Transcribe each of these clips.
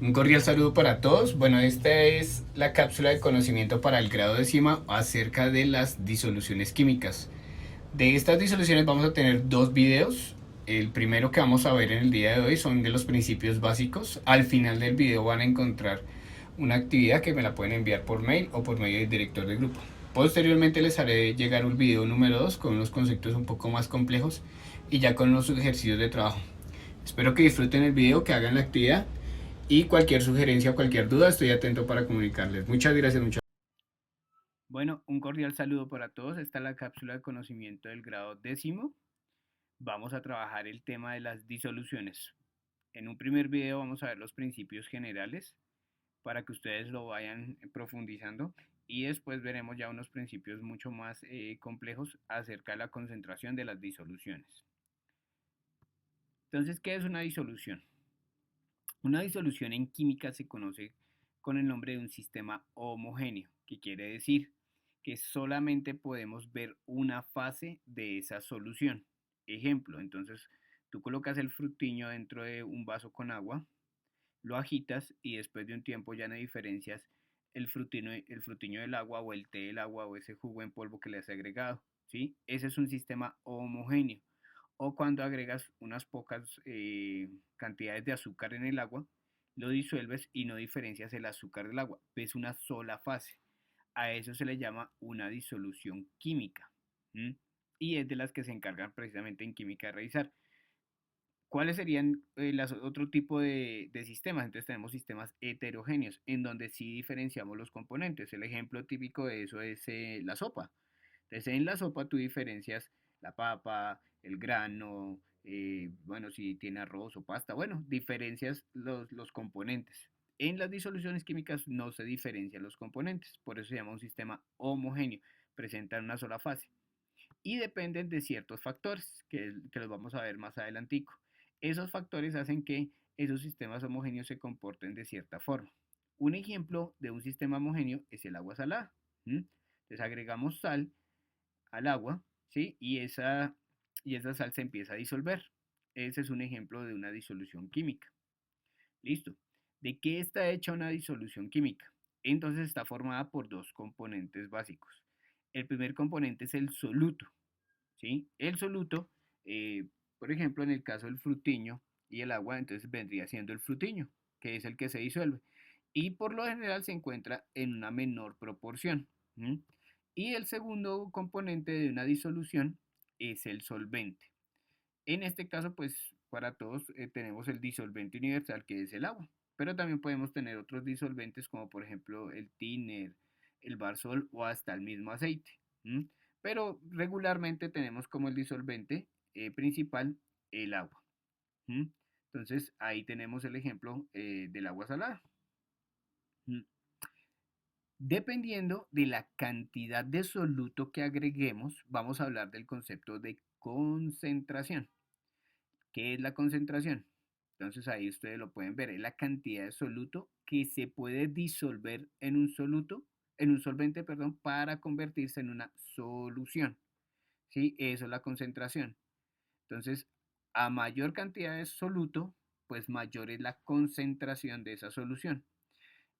Un cordial saludo para todos. Bueno, esta es la cápsula de conocimiento para el grado décima acerca de las disoluciones químicas. De estas disoluciones vamos a tener dos videos. El primero que vamos a ver en el día de hoy son de los principios básicos. Al final del video van a encontrar una actividad que me la pueden enviar por mail o por medio del director del grupo. Posteriormente les haré llegar un video número 2 con unos conceptos un poco más complejos y ya con los ejercicios de trabajo. Espero que disfruten el video, que hagan la actividad y cualquier sugerencia o cualquier duda estoy atento para comunicarles. Muchas gracias, muchas. Bueno, un cordial saludo para todos. Esta es la cápsula de conocimiento del grado décimo. Vamos a trabajar el tema de las disoluciones. En un primer video vamos a ver los principios generales para que ustedes lo vayan profundizando y después veremos ya unos principios mucho más complejos acerca de la concentración de las disoluciones. Entonces, ¿qué es una disolución? Una disolución en química se conoce con el nombre de un sistema homogéneo, que quiere decir que solamente podemos ver una fase de esa solución. Ejemplo, entonces tú colocas el frutiño dentro de un vaso con agua, lo agitas y después de un tiempo ya no diferencias el frutiño del agua o el té del agua o ese jugo en polvo que le has agregado. ¿Sí? Ese es un sistema homogéneo. O cuando agregas unas pocas cantidades de azúcar en el agua, lo disuelves y no diferencias el azúcar del agua, ves una sola fase. A eso se le llama una disolución química. ¿Mm? Y es de las que se encargan precisamente en química de revisar. ¿Cuáles serían otro tipo de sistemas? Entonces tenemos sistemas heterogéneos, en donde sí diferenciamos los componentes. El ejemplo típico de eso es la sopa. Entonces en la sopa tú diferencias la papa, el grano, bueno, si tiene arroz o pasta, bueno, diferencias los componentes. En las disoluciones químicas no se diferencian los componentes, por eso se llama un sistema homogéneo, presentan una sola fase y dependen de ciertos factores que los vamos a ver más adelantico. Esos factores hacen que esos sistemas homogéneos se comporten de cierta forma. Un ejemplo de un sistema homogéneo es el agua salada. ¿Mm? Entonces agregamos sal al agua, ¿sí? Y esa sal se empieza a disolver. Ese es un ejemplo de una disolución química. Listo. ¿De qué está hecha una disolución química? Entonces está formada por dos componentes básicos. El primer componente es el soluto. ¿Sí? El soluto, eh, por ejemplo, en el caso del frutiño y el agua, entonces vendría siendo el frutiño, que es el que se disuelve. Y por lo general se encuentra en una menor proporción. ¿Mm? Y el segundo componente de una disolución es el solvente. En este caso, pues para todos tenemos el disolvente universal, que es el agua. Pero también podemos tener otros disolventes como por ejemplo el tiner, el barsol o hasta el mismo aceite. ¿Mm? Pero regularmente tenemos como el disolvente principal el agua. ¿Mm? Entonces ahí tenemos el ejemplo del agua salada. ¿Mm? Dependiendo de la cantidad de soluto que agreguemos, vamos a hablar del concepto de concentración. ¿Qué es la concentración? Entonces ahí ustedes lo pueden ver, es la cantidad de soluto que se puede disolver en un soluto, en un solvente, perdón, para convertirse en una solución. ¿Sí? Eso es la concentración. Entonces, a mayor cantidad de soluto, pues mayor es la concentración de esa solución.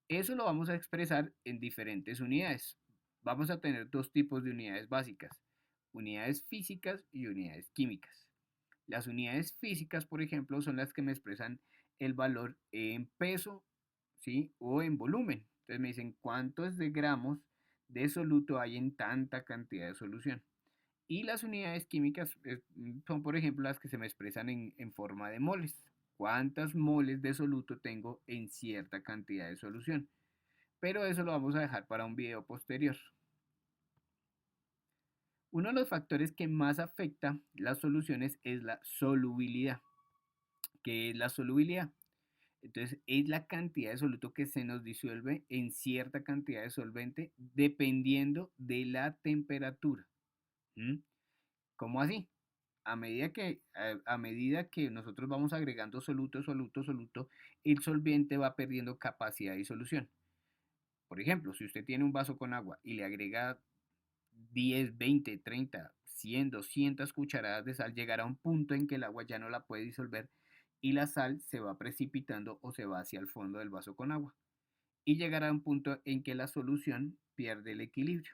Eso lo vamos a expresar en diferentes unidades. Vamos a tener dos tipos de unidades básicas, unidades físicas y unidades químicas. Las unidades físicas, por ejemplo, son las que me expresan el valor en peso, ¿sí? O en volumen. Entonces me dicen cuántos de gramos de soluto hay en tanta cantidad de solución. Y las unidades químicas son, por ejemplo, las que se me expresan en forma de moles. ¿Cuántas moles de soluto tengo en cierta cantidad de solución? Pero eso lo vamos a dejar para un video posterior. Uno de los factores que más afecta las soluciones es la solubilidad. ¿Qué es la solubilidad? Entonces, es la cantidad de soluto que se nos disuelve en cierta cantidad de solvente dependiendo de la temperatura. ¿Mm? ¿Cómo así? A medida que nosotros vamos agregando soluto, soluto, soluto, el solvente va perdiendo capacidad de disolución. Por ejemplo, si usted tiene un vaso con agua y le agrega 10, 20, 30, 100, 200 cucharadas de sal, llegará a un punto en que el agua ya no la puede disolver y la sal se va precipitando o se va hacia el fondo del vaso con agua y llegará a un punto en que la solución pierde el equilibrio.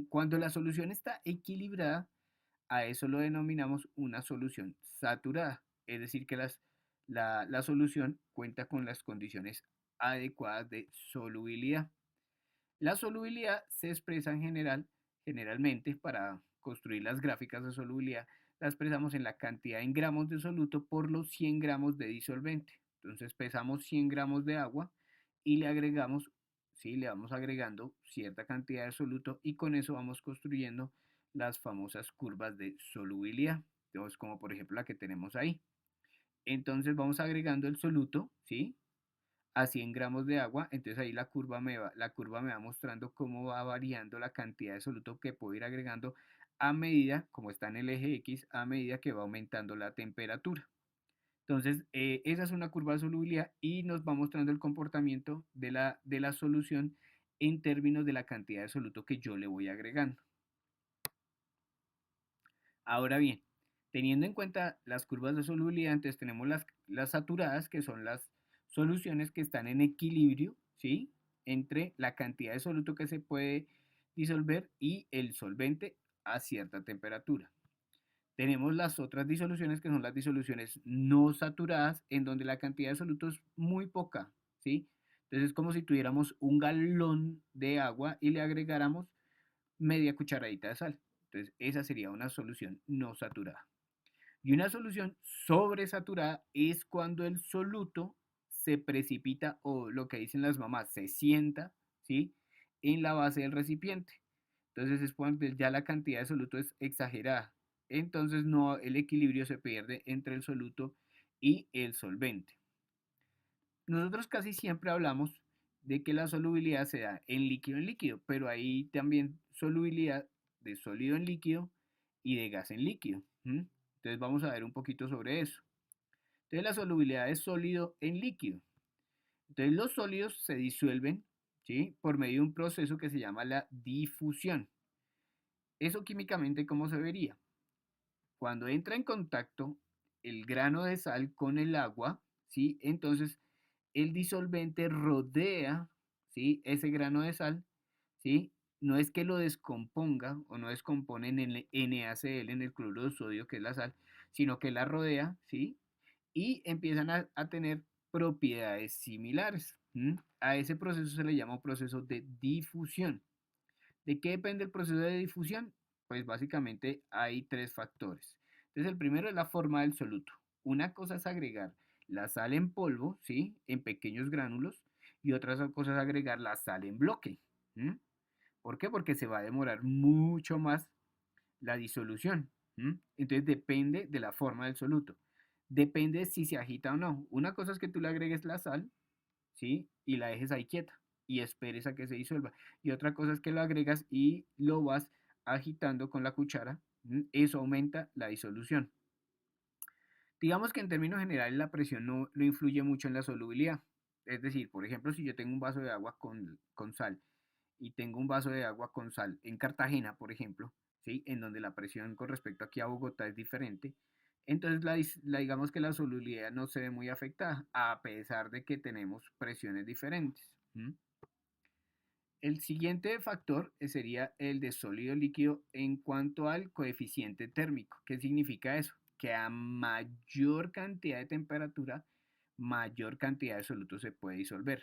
Cuando la solución está equilibrada, a eso lo denominamos una solución saturada, es decir, que la solución cuenta con las condiciones adecuadas de solubilidad. La solubilidad se expresa generalmente para construir las gráficas de solubilidad, la expresamos en la cantidad en gramos de soluto por los 100 gramos de disolvente. Entonces pesamos 100 gramos de agua y le agregamos, ¿sí? Le vamos agregando cierta cantidad de soluto y con eso vamos construyendo las famosas curvas de solubilidad. Entonces, como por ejemplo la que tenemos ahí. Entonces vamos agregando el soluto, ¿sí? A 100 gramos de agua, entonces ahí la curva me va mostrando cómo va variando la cantidad de soluto que puedo ir agregando a medida, como está en el eje X, a medida que va aumentando la temperatura. Entonces, esa es una curva de solubilidad y nos va mostrando el comportamiento de la solución en términos de la cantidad de soluto que yo le voy agregando. Ahora bien, teniendo en cuenta las curvas de solubilidad, entonces tenemos las saturadas, que son las soluciones que están en equilibrio, ¿sí? Entre la cantidad de soluto que se puede disolver y el solvente a cierta temperatura. Tenemos las otras disoluciones, que son las disoluciones no saturadas, en donde la cantidad de soluto es muy poca, ¿sí? Entonces es como si tuviéramos un galón de agua y le agregáramos media cucharadita de sal. Entonces, esa sería una solución no saturada. Y una solución sobresaturada es cuando el soluto se precipita o lo que dicen las mamás, se sienta, ¿sí? En la base del recipiente. Entonces es cuando ya la cantidad de soluto es exagerada. Entonces no, el equilibrio se pierde entre el soluto y el solvente. Nosotros casi siempre hablamos de que la solubilidad se da en líquido, pero hay también solubilidad de sólido en líquido y de gas en líquido. Entonces vamos a ver un poquito sobre eso. Entonces la solubilidad es sólido en líquido. Entonces los sólidos se disuelven, ¿sí? Por medio de un proceso que se llama la difusión. Eso químicamente, ¿cómo se vería? Cuando entra en contacto el grano de sal con el agua, ¿sí? Entonces el disolvente rodea, ¿sí? Ese grano de sal, ¿sí? No es que lo descomponga o no descompone en el NaCl, en el cloruro de sodio, que es la sal, sino que la rodea, ¿sí? Y empiezan a tener propiedades similares. A ese proceso se le llama un proceso de difusión. ¿De qué depende el proceso de difusión? Pues básicamente hay tres factores. Entonces el primero es la forma del soluto. Una cosa es agregar la sal en polvo, ¿sí? En pequeños gránulos, y otra cosa es agregar la sal en bloque. ¿Por qué? Porque se va a demorar mucho más la disolución. Entonces depende de la forma del soluto. Depende si se agita o no. Una cosa es que tú le agregues la sal, ¿sí? Y la dejes ahí quieta y esperes a que se disuelva. Y otra cosa es que lo agregas y lo vas agitando con la cuchara. Eso aumenta la disolución. Digamos que en términos generales la presión no influye mucho en la solubilidad. Es decir, por ejemplo, si yo tengo un vaso de agua con sal y tengo un vaso de agua con sal en Cartagena, por ejemplo, ¿sí? En donde la presión con respecto aquí a Bogotá es diferente, entonces digamos que la solubilidad no se ve muy afectada, a pesar de que tenemos presiones diferentes. El siguiente factor sería el de sólido líquido en cuanto al coeficiente térmico. ¿Qué significa eso? Que a mayor cantidad de temperatura, mayor cantidad de soluto se puede disolver.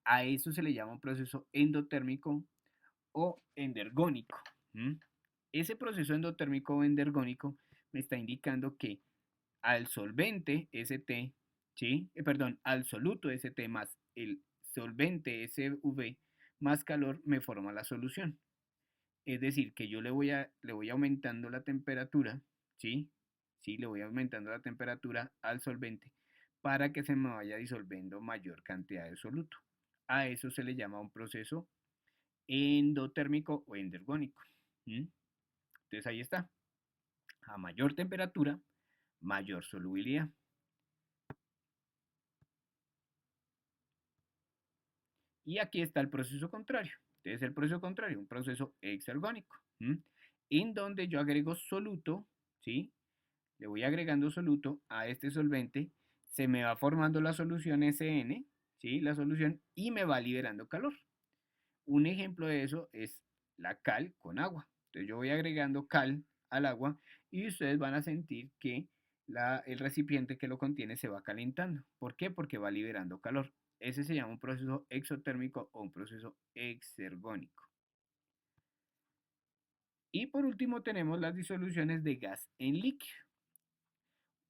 A eso se le llama un proceso endotérmico o endergónico. Ese proceso endotérmico o endergónico me está indicando que al solvente ST, ¿sí? Perdón, al soluto ST más el solvente SV más calor me forma la solución. Es decir, que yo le voy aumentando la temperatura, ¿sí? Sí, le voy aumentando la temperatura al solvente para que se me vaya disolviendo mayor cantidad de soluto. A eso se le llama un proceso endotérmico o endergónico. Entonces ahí está. A mayor temperatura, mayor solubilidad. Y aquí está el proceso contrario. Entonces el proceso contrario, un proceso exergónico, en donde yo agrego soluto, ¿sí? Le voy agregando soluto a este solvente se me va formando la solución SN, ¿sí? La solución y me va liberando calor. Un ejemplo de eso es la cal con agua. Entonces yo voy agregando cal al agua y ustedes van a sentir que el recipiente que lo contiene se va calentando. ¿Por qué? Porque va liberando calor. Ese se llama un proceso exotérmico o un proceso exergónico. Y por último tenemos las disoluciones de gas en líquido.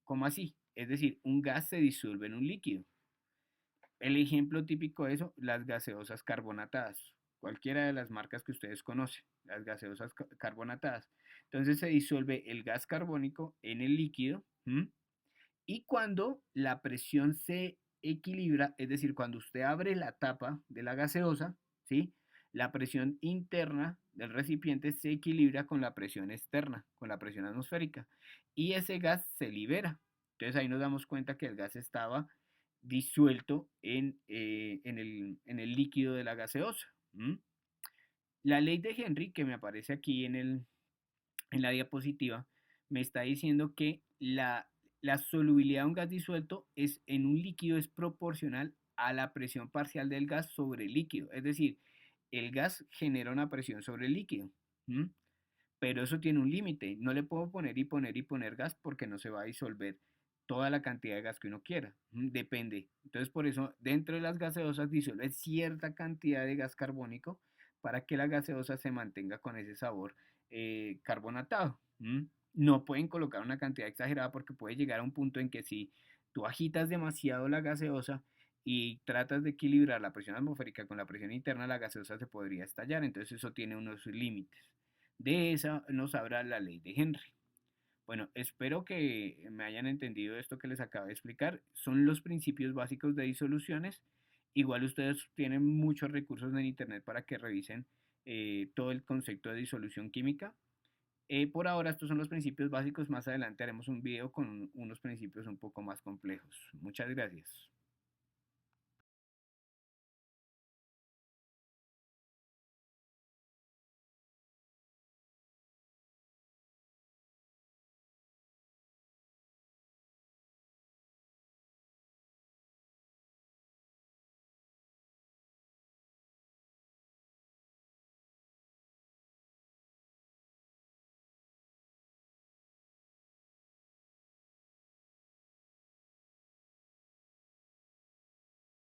¿Cómo así? Es decir, un gas se disuelve en un líquido. El ejemplo típico de eso, las gaseosas carbonatadas. Cualquiera de las marcas que ustedes conocen, las gaseosas carbonatadas. Entonces se disuelve el gas carbónico en el líquido. Y cuando la presión se equilibra, es decir, cuando usted abre la tapa de la gaseosa, ¿sí? La presión interna del recipiente se equilibra con la presión externa, con la presión atmosférica. Y ese gas se libera. Entonces ahí nos damos cuenta que el gas estaba disuelto en el líquido de la gaseosa. La ley de Henry, que me aparece aquí en la diapositiva, me está diciendo que la solubilidad de un gas disuelto en un líquido es proporcional a la presión parcial del gas sobre el líquido. Es decir, el gas genera una presión sobre el líquido. ¿m? Pero eso tiene un límite. No le puedo poner y poner y poner gas porque no se va a disolver toda la cantidad de gas que uno quiera. Depende. Entonces, por eso, dentro de las gaseosas disuelve cierta cantidad de gas carbónico para que la gaseosa se mantenga con ese sabor carbonatado. No pueden colocar una cantidad exagerada porque puede llegar a un punto en que si tú agitas demasiado la gaseosa y tratas de equilibrar la presión atmosférica con la presión interna, la gaseosa se podría estallar. Entonces, eso tiene unos límites. De esa nos habla la ley de Henry. Bueno, espero que me hayan entendido esto que les acabo de explicar. Son los principios básicos de disoluciones. Igual ustedes tienen muchos recursos en internet para que revisen todo el concepto de disolución química. Por ahora estos son los principios básicos. Más adelante haremos un video con unos principios un poco más complejos. Muchas gracias.